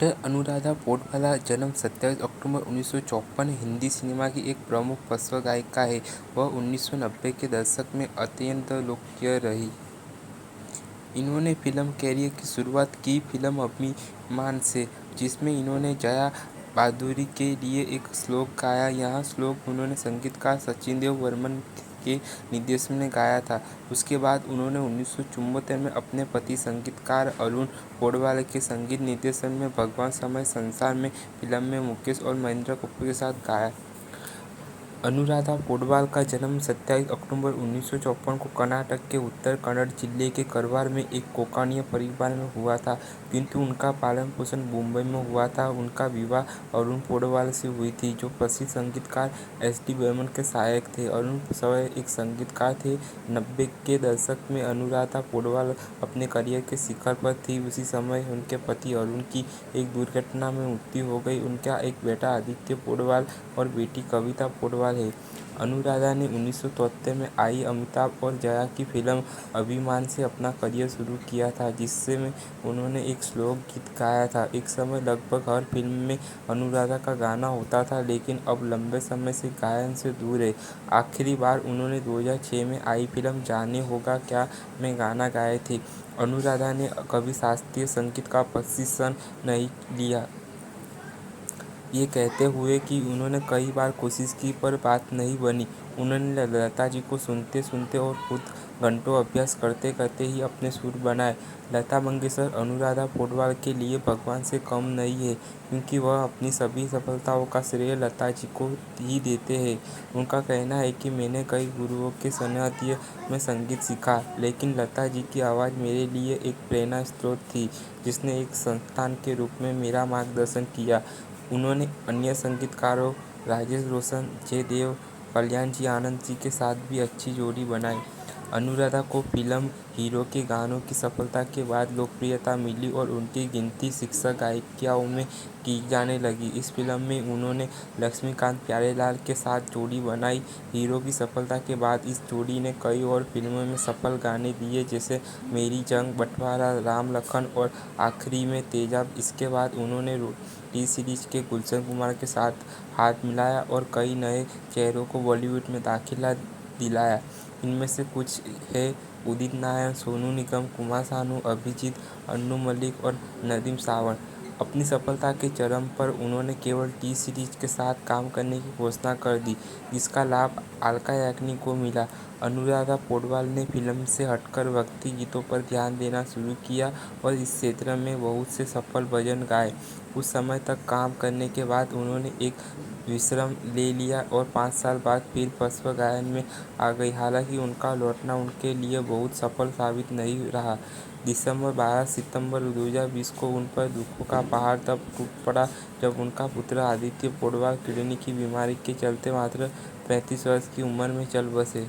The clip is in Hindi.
डॉक्टर अनुराधा पोडवाला जन्म 27 अक्टूबर 1954 हिंदी सिनेमा की एक प्रमुख पार्श्व गायिका है। वह 1990 के दशक में अत्यंत लोकप्रिय रही। इन्होंने फिल्म कैरियर की शुरुआत की फिल्म अभिमान से, जिसमें इन्होंने जया भादुरी के लिए एक श्लोक गाया। यह श्लोक उन्होंने संगीतकार सचिन देव बर्मन के निर्देशन में गाया था। उसके बाद उन्होंने 1974 में अपने पति संगीतकार अरुण पौडवाल के संगीत निर्देशन में भगवान समय संसार में फिल्म में मुकेश और महेंद्र कपूर के साथ गाया। अनुराधा पौडवाल का जन्म 27 अक्टूबर 1954 को कर्नाटक के उत्तर कन्नड़ जिले के करवार में एक कोंकणी परिवार में हुआ था, किंतु उनका पालन पोषण मुंबई में हुआ था। उनका विवाह अरुण पौडवाल से हुई थी, जो प्रसिद्ध संगीतकार एस.डी. बर्मन के सहायक थे। अरुण स्वयं एक संगीतकार थे। 90 के दशक में अनुराधा पौडवाल अपने करियर के शिखर पर थी। उसी समय उनके पति अरुण की एक दुर्घटना में मृत्यु हो गई। उनका एक बेटा आदित्य पौडवाल और बेटी कविता पौडवाल है। अनुराधा ने 1973 में आई अमिताभ और जया की फिल्म अभिमान से अपना करियर शुरू किया था, जिसमें उन्होंने एक श्लोक गीत गाया था। एक समय लगभग हर फिल्म में अनुराधा का गाना होता था, लेकिन अब लंबे समय से गायन से दूर है। आखिरी बार उन्होंने 2006 में आई फिल्म जाने होगा क्या में गाना गाए थे। अनुराधा ने कभी शास्त्रीय संगीत का प्रशिक्षण नहीं लिया, ये कहते हुए कि उन्होंने कई बार कोशिश की पर बात नहीं बनी। उन्होंने लता जी को सुनते सुनते और खुद घंटों अभ्यास करते करते ही अपने सुर बनाए। लता मंगेशकर अनुराधा पौडवाल के लिए भगवान से कम नहीं है, क्योंकि वह अपनी सभी सफलताओं का श्रेय लता जी को ही देते हैं। उनका कहना है कि मैंने कई गुरुओं के सानिध्य में संगीत सीखा, लेकिन लता जी की आवाज़ मेरे लिए एक प्रेरणा स्रोत थी, जिसने एक संतान के रूप में मेरा मार्गदर्शन किया। उन्होंने अन्य संगीतकारों राजेश रोशन, जयदेव, कल्याण जी, आनंद जी के साथ भी अच्छी जोड़ी बनाई। अनुराधा को फिल्म हीरो के गानों की सफलता के बाद लोकप्रियता मिली और उनकी गिनती शिक्षक गायिकाओं में की जाने लगी। इस फिल्म में उन्होंने लक्ष्मीकांत प्यारेलाल के साथ जोड़ी बनाई। हीरो की सफलता के बाद इस जोड़ी ने कई और फिल्मों में सफल गाने दिए, जैसे मेरी जंग, बंटवारा, राम लखन और आखिरी में तेजाब। इसके बाद उन्होंने टी सीरीज के गुलशन कुमार के साथ हाथ मिलाया और कई नए चेहरों को बॉलीवुड में दाखिला दिलाया। इनमें से कुछ है उदित नारायण, सोनू निगम, कुमार सानू, अभिजीत, अन्नू मलिक और नदीम श्रावण। अपनी सफलता के चरम पर उन्होंने केवल टी सीरीज के साथ काम करने की घोषणा कर दी, जिसका लाभ अलका याग्निक को मिला। अनुराधा पौडवाल ने फिल्म से हटकर भक्ति गीतों पर ध्यान देना शुरू किया और इस क्षेत्र में बहुत से सफल भजन गाए। कुछ समय तक काम करने के बाद उन्होंने एक विश्राम ले लिया और 5 साल बाद फिर पार्श्व गायन में आ गई। हालांकि उनका लौटना उनके लिए बहुत सफल साबित नहीं रहा। दिसंबर 12 सितंबर 2020 को उन पर दुखों का पहाड़ तब टूट पड़ा जब उनका पुत्र आदित्य पौडवाल किडनी की बीमारी के चलते मात्र 35 वर्ष की उम्र में चल बसे।